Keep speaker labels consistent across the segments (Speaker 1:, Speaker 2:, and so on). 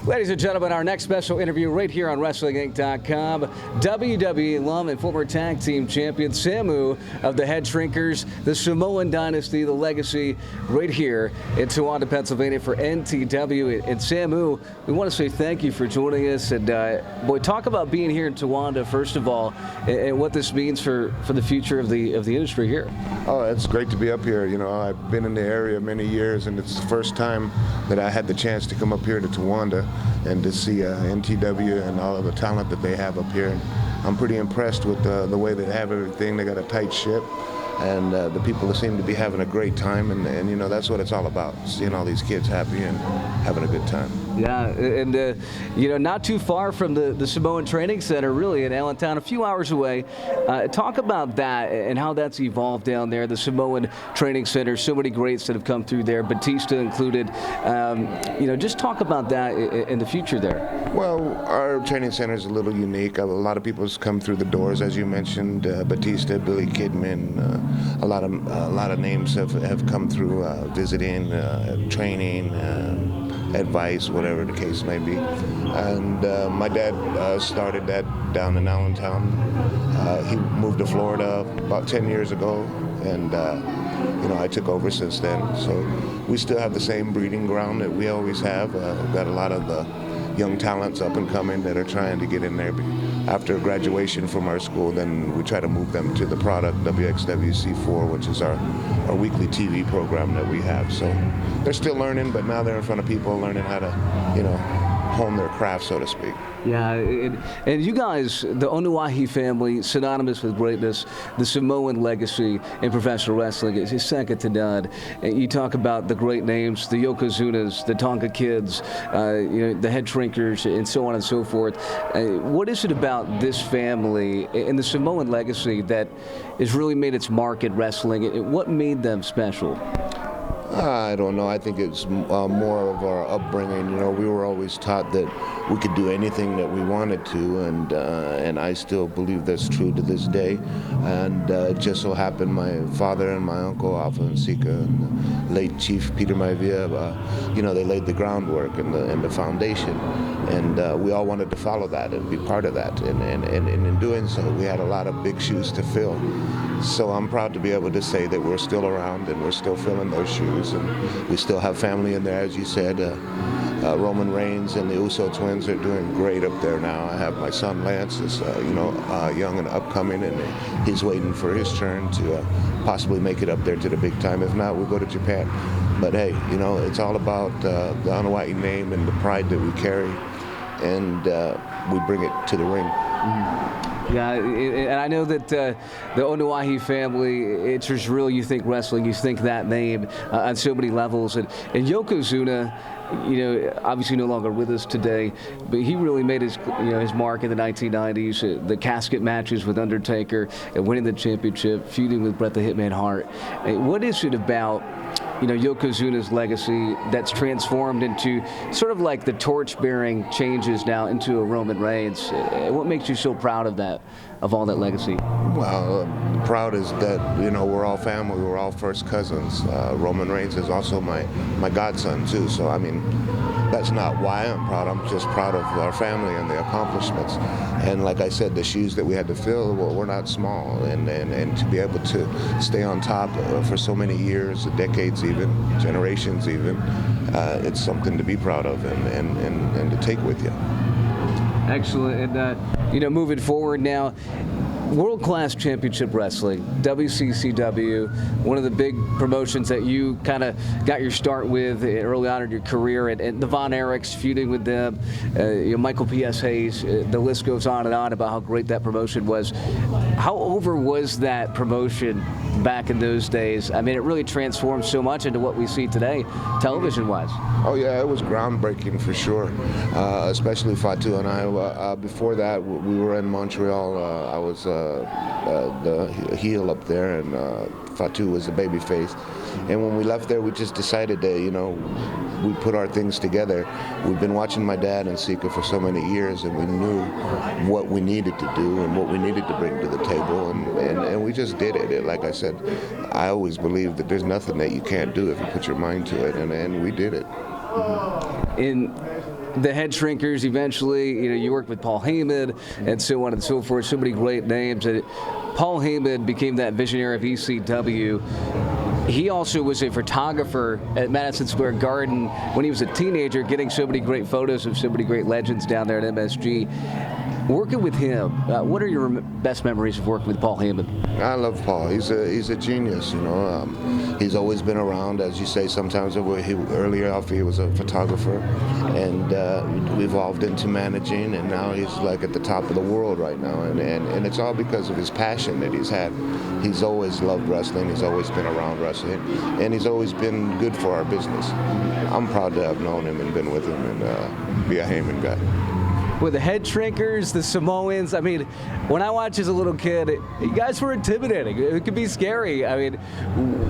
Speaker 1: Ladies and gentlemen, our next special interview right here on WrestlingInc.com. WWE alum and former tag team champion Samu of the Headshrinkers, the Samoan Dynasty, the legacy, right here in Towanda, Pennsylvania for NTW. And Samu, we want to say thank you for joining us. And boy, talk about being here in Towanda, first of all, and what this means for the future of the industry here.
Speaker 2: Oh, it's great to be up here. You know, I've been in the area many years, and it's the first time that I had the chance to come up here to Towanda and to see NTW and all of the talent that they have up here. And I'm pretty impressed with the way they have everything. They got a tight ship, and the people seem to be having a great time, and you know, that's what it's all about, seeing all these kids happy and having a good time.
Speaker 1: Yeah, and you know, not too far from the Samoan Training Center, really, in Allentown, a few hours away. Talk about that and how that's evolved down there, the Samoan Training Center. So many greats that have come through there, Batista included. You know, just talk about that in the future there.
Speaker 2: Well, our training center is a little unique. A lot of people have come through the doors, as you mentioned. Batista, Billy Kidman, a lot of names have come through, visiting, training, advice, whatever the case may be. And my dad started that down in Allentown. He moved to Florida about 10 years ago, and you know, I took over since then. So we still have the same breeding ground that we always have. We've got a lot of the young talents up and coming that are trying to get in there. After graduation from our school, then we try to move them to the product, WXWC4, which is our weekly TV program that we have. So they're still learning, but now they're in front of people learning how to, you know, hone their craft, so to speak.
Speaker 1: Yeah, and you guys, the Onuahi family, synonymous with greatness, the Samoan legacy in professional wrestling is second to none. And you talk about the great names, the Yokozunas, the Tonga Kids, you know, the Headshrinkers, and so on and so forth. What is it about this family and the Samoan legacy that has really made its mark at wrestling? What made them special?
Speaker 2: I don't know. I think it's more of our upbringing. You know, we were always taught that we could do anything that we wanted to, and I still believe that's true to this day. And it just so happened my father and my uncle, Alpha and Sika, and the late Chief Peter Maivia, you know, they laid the groundwork and the foundation. And we all wanted to follow that and be part of that. And in doing so, we had a lot of big shoes to fill. So I'm proud to be able to say that we're still around and we're still filling those shoes. And we still have family in there, as you said. Roman Reigns and the Uso twins are doing great up there now. I have my son Lance, is you know, young and upcoming, and he's waiting for his turn to possibly make it up there to the big time. If not, we'll go to Japan. But hey, you know, it's all about the Onuahi name and the pride that we carry, and we bring it to the ring.
Speaker 1: Yeah, and I know that the Onuahi family, it's just real. You think wrestling, you think that name on so many levels. And Yokozuna, you know, obviously no longer with us today, but he really made his, you know, his mark in the 1990s. The casket matches with Undertaker, and winning the championship, feuding with Bret the Hitman Hart. What is it about, you know, Yokozuna's legacy that's transformed into sort of like the torch-bearing changes now into a Roman Reigns? What makes you so proud of that, of all that legacy?
Speaker 2: Well, proud is that, you know, we're all family, we're all first cousins. Roman Reigns is also my godson too, so I mean, that's not why I'm proud. I'm just proud of our family and the accomplishments. And like I said, the shoes that we had to fill, well, we're not small, and to be able to stay on top for so many years, decades even, generations even, it's something to be proud of and to take with you.
Speaker 1: Excellent. And you know, moving forward now, world-class championship wrestling, WCCW, one of the big promotions that you kind of got your start with early on in your career, and the Von Erichs, feuding with them, you know, Michael P.S. Hayes, the list goes on and on about how great that promotion was. How over was that promotion back in those days? I mean, it really transformed so much into what we see today, television-wise.
Speaker 2: Oh yeah, it was groundbreaking for sure, especially Fatu and I. Before that, we were in Montreal. I was the heel up there, and Fatu was the baby face. And when we left there, we just decided that, you know, we put our things together. We've been watching my dad and Sika for so many years, and we knew what we needed to do and what we needed to bring to the table, and we just did it. Like I said, I always believe that there's nothing that you can't do if you put your mind to it, and we did it.
Speaker 1: the Headshrinkers eventually, you worked with Paul Heyman and so on and so forth, so many great names. And Paul Heyman became that visionary of ECW. He also was a photographer at Madison Square Garden when he was a teenager, getting so many great photos of so many great legends down there at MSG. Working with him, what are your best memories of working with Paul Heyman?
Speaker 2: I love Paul. He's a genius, He's always been around, as you say. Sometimes earlier off he was a photographer, and evolved into managing, and now he's like at the top of the world right now. And it's all because of his passion that he's had. He's always loved wrestling. He's always been around wrestling, and he's always been good for our business. I'm proud to have known him and been with him and be a Heyman guy.
Speaker 1: With the Headshrinkers, the Samoans, I mean, when I watched as a little kid, you guys were intimidating. It could be scary. I mean,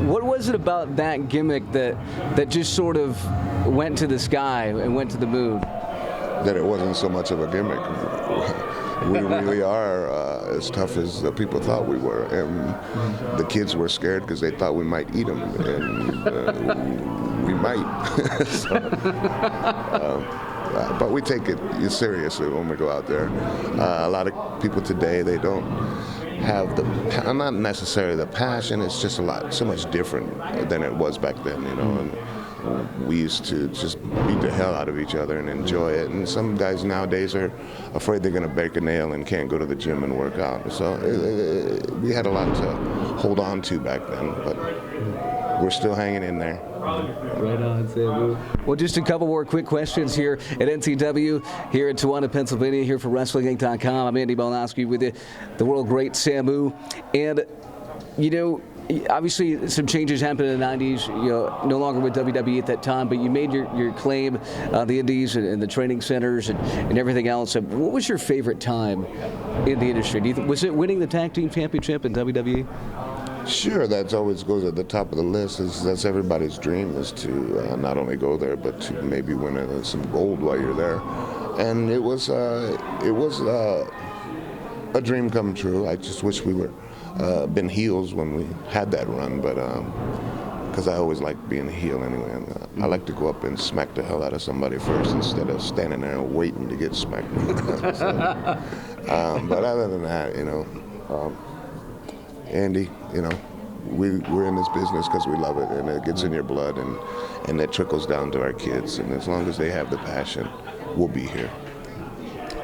Speaker 1: what was it about that gimmick that just sort of went to the sky and went to the moon?
Speaker 2: That it wasn't so much of a gimmick. We really are as tough as the people thought we were. And the kids were scared because they thought we might eat them. And we might. But we take it seriously when we go out there. A lot of people today, they don't have not necessarily the passion. It's just so much different than it was back then, And we used to just beat the hell out of each other and enjoy it. And some guys nowadays are afraid they're going to break a nail and can't go to the gym and work out. So we had a lot to hold on to back then, but we're still hanging in there.
Speaker 1: Right on, Samu. Well, just a couple more quick questions here at NTW, here in Towanda, Pennsylvania, here for WrestlingInc.com. I'm Andy Belnowski with the world great Samu. And, obviously some changes happened in the 90s, no longer with WWE at that time, but you made your claim on the indies and the training centers and everything else. What was your favorite time in the industry? Was it winning the Tag Team Championship in WWE?
Speaker 2: Sure, that always goes at the top of the list. That's everybody's dream, is to not only go there, but to maybe win some gold while you're there. And it was a dream come true. I just wish we were been heels when we had that run, but because I always liked being a heel anyway. And, I like to go up and smack the hell out of somebody first instead of standing there and waiting to get smacked. But other than that, Andy, we're in this business because we love it, and it gets in your blood, and that trickles down to our kids. And as long as they have the passion, we'll be here.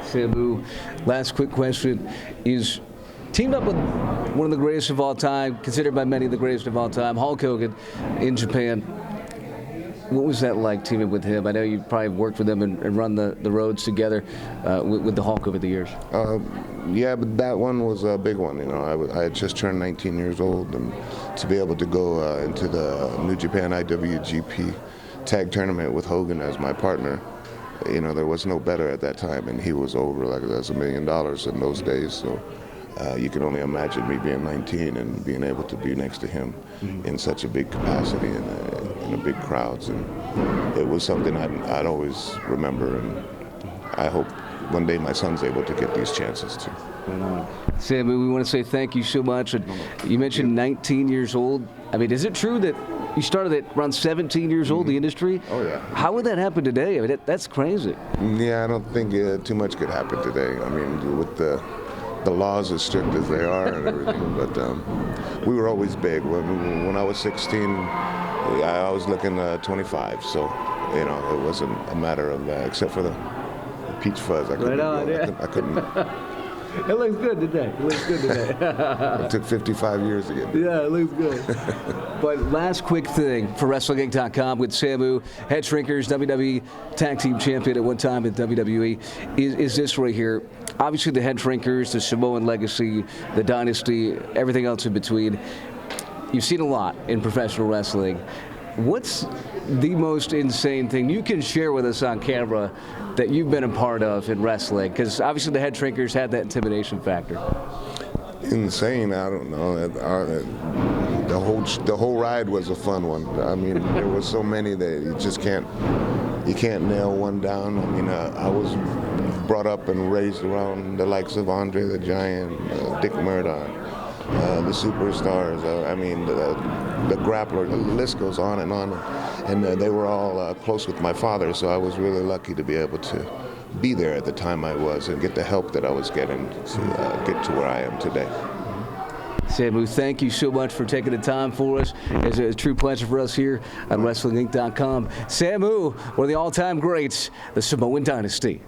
Speaker 1: Samu, last quick question is, teamed up with one of the greatest of all time, considered by many the greatest of all time, Hulk Hogan, in Japan. What was that like, teaming with him? I know you probably worked with him and run the roads together with the Hulk over the years.
Speaker 2: Yeah, but that one was a big one. I had just turned 19 years old, and to be able to go into the New Japan IWGP Tag Tournament with Hogan as my partner, there was no better at that time, and he was over like that's $1 million in those days. So you can only imagine me being 19 and being able to be next to him in such a big capacity and in big crowds, and it was something I'd always remember, and I hope one day my son's able to get these chances too.
Speaker 1: Samu, we want to say thank you so much. And you mentioned 19 years old. I mean, is it true that you started at around 17 years old in the industry?
Speaker 2: Oh, yeah.
Speaker 1: How would that happen today? I mean, that's crazy.
Speaker 2: Yeah, I don't think too much could happen today. I mean, with the laws as strict as they are and everything. But we were always big. When I was 16, I was looking 25. So, it wasn't a matter of except for the peach fuzz. I couldn't.
Speaker 1: It looks good today.
Speaker 2: It took 55 years to get there.
Speaker 1: Yeah, it looks good. But last quick thing for WrestlingInc.com with Samu, Headshrinkers, WWE Tag Team Champion at one time in WWE, is this right here. Obviously the Headshrinkers, the Samoan legacy, the Dynasty, everything else in between. You've seen a lot in professional wrestling. What's the most insane thing you can share with us on camera that you've been a part of in wrestling? Because obviously the Headshrinkers had that intimidation factor.
Speaker 2: Insane, I don't know. The whole ride was a fun one. I mean, there was so many that you can't nail one down. I mean, I was brought up and raised around the likes of Andre the Giant, Dick Murdoch, the superstars. I mean, the grappler. The list goes on, and they were all close with my father. So I was really lucky to be able to be there at the time I was and get the help that I was getting to get to where I am today.
Speaker 1: Samu, thank you so much for taking the time for us. It's a true pleasure for us here on WrestlingInc.com. Samu, one of the all-time greats, the Samoan Dynasty.